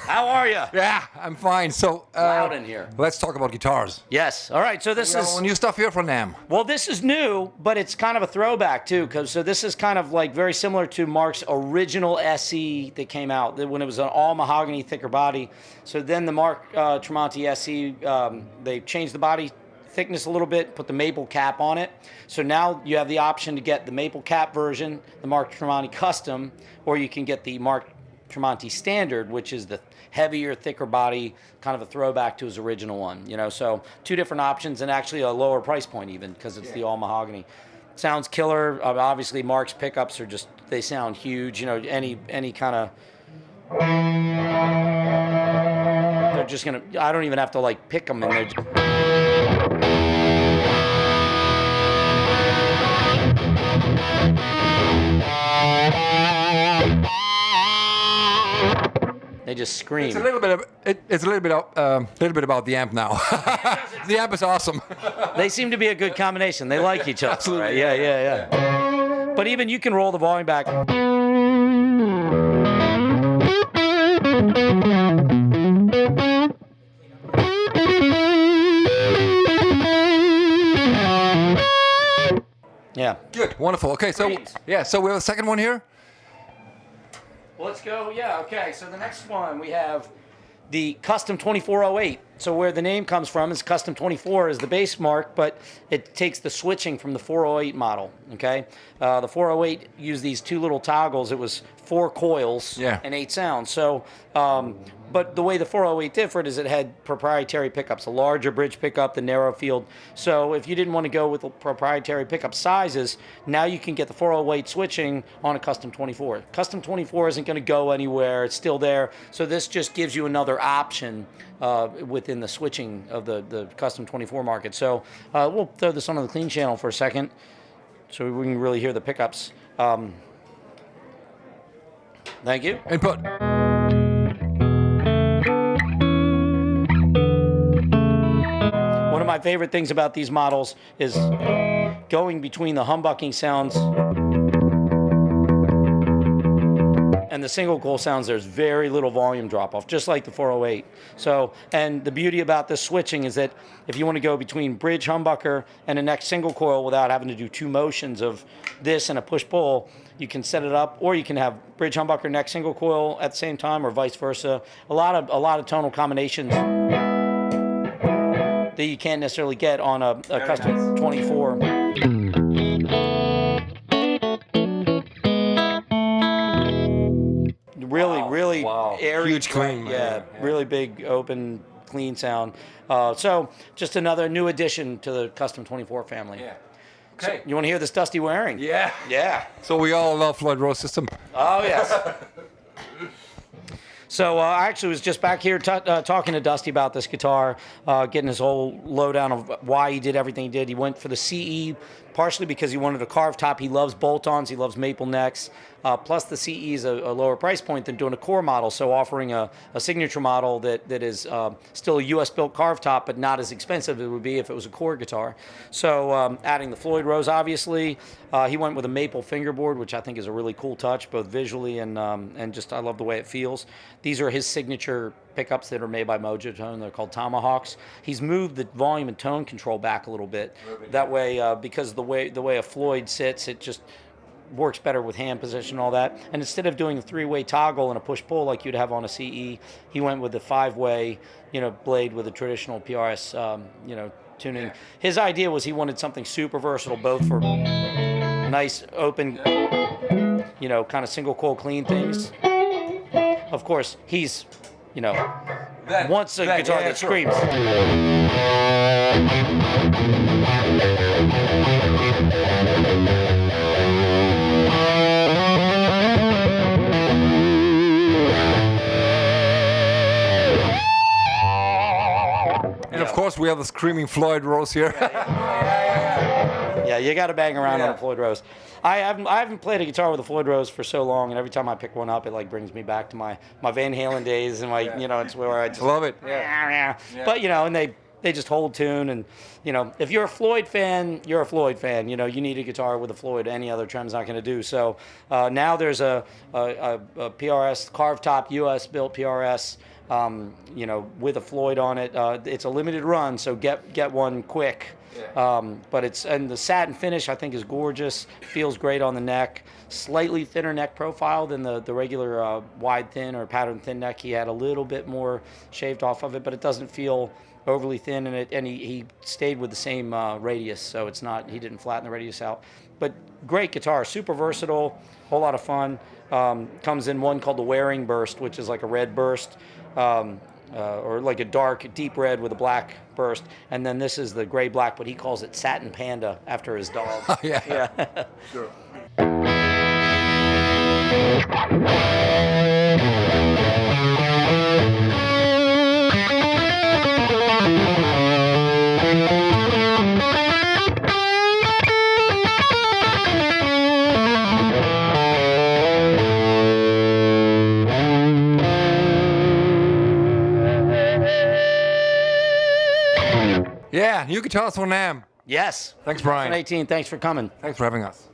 How are you? Yeah, I'm fine. So, Loud in here. let's talk about guitars. Yes. All right. So this You is got new stuff here from NAMM. well, this is new, but it's kind of a throwback too. So this is kind of like very similar to Mark's original SE that came out when it was an all mahogany thicker body. So then the Mark Tremonti SE, they changed the body thickness a little bit, put the maple cap on it. So now you have the option to get the maple cap version, the Mark Tremonti Custom, or you can get the Mark Tremonti Standard, which is the heavier, thicker body, kind of a throwback to his original one. You know, so two different options and actually a lower price point even because it's the all mahogany. Sounds killer. Obviously, Mark's pickups are just, they sound huge. You know, any kind of, they're just gonna, I don't even have to like pick them, and they're just, they just scream. It's a little bit of it's a little bit about the amp now. The amp is awesome. They seem to be a good combination. They like each other. Absolutely. Right? Yeah. But even you can roll the volume back. Yeah. Good, wonderful. Okay, so Great. yeah, so we have a second one here. Well, let's go. Yeah, okay. So the next one we have the Custom 2408. So where the name comes from is Custom 24 is the base mark, but it takes the switching from the 408 model. Okay, the 408 used these two little toggles. It was 4 coils and 8 sounds. So, but the way the 408 differed is it had proprietary pickups, a larger bridge pickup, the narrow field. So if you didn't want to go with the proprietary pickup sizes, now you can get the 408 switching on a Custom 24. Custom 24 isn't going to go anywhere. It's still there. So this just gives you another option within the switching of the Custom 24 market. So we'll throw this on the clean channel for a second so we can really hear the pickups. Thank you. Input. One of my favorite things about these models is going between the humbucking sounds and the single coil sounds. There's very little volume drop off, just like the 408. So, and the beauty about this switching is that if you want to go between bridge humbucker and a next single coil without having to do 2 motions of this and a push pull, you can set it up, or you can have bridge humbucker next single coil at the same time, or vice versa. A lot of tonal combinations that you can't necessarily get on a Custom 24. Really airy, Huge clean. yeah, really big, open, clean sound. So just another new addition to the Custom 24 family. Yeah. Okay. So you want to hear this Dusty wearing? Yeah. Yeah. So we all love Floyd Rose system. Oh, yes. So I actually was just back here talking to Dusty about this guitar, getting his whole lowdown of why he did everything he did. He went for the CE, partially because he wanted a carved top. He loves bolt-ons. He loves maple necks. Plus, the CE is a lower price point than doing a core model, so offering a signature model that is still a U.S.-built carved top, but not as expensive as it would be if it was a core guitar. So adding the Floyd Rose, obviously. He went with a maple fingerboard, which I think is a really cool touch, both visually and just I love the way it feels. These are his signature pickups that are made by Mojotone. They're called Tomahawks. He's moved the volume and tone control back a little bit. That way, because the way a Floyd sits, it just works better with hand position and all that. And instead of doing a 3-way toggle and a push-pull like you'd have on a CE, he went with a 5-way, blade with a traditional PRS, tuning. Yeah. His idea was he wanted something super versatile, both for nice, open, kind of single coil clean things. Of course, he's, wants a guitar that screams. And of course, we have the screaming Floyd Rose here. Yeah, you got to bang around on a Floyd Rose. I haven't played a guitar with a Floyd Rose for so long, and every time I pick one up, it like brings me back to my Van Halen days, and it's where I just love it. Yeah. But and they just hold tune. And, you know, if you're a Floyd fan, you're a Floyd fan. You know, you need a guitar with a Floyd. Any other trem's not going to do. So now there's a PRS carved top, U.S. built PRS, you know, with a Floyd on it. It's a limited run, so get one quick. But and the satin finish I think is gorgeous. Feels great on the neck. Slightly thinner neck profile than the regular wide thin or pattern thin neck. He had a little bit more shaved off of it, but it doesn't feel overly thin, and he stayed with the same radius, so it's not, he didn't flatten the radius out. But great guitar, super versatile, whole lot of fun. Comes in one called the Wearing Burst, which is like a red burst. Or like a dark, deep red with a black burst. And then this is the gray-black, but he calls it Satin Panda after his dog. Yeah. Sure. Yeah, new guitars from NAMM. Yes. Thanks, Brian. 2018, thanks for coming. Thanks for having us.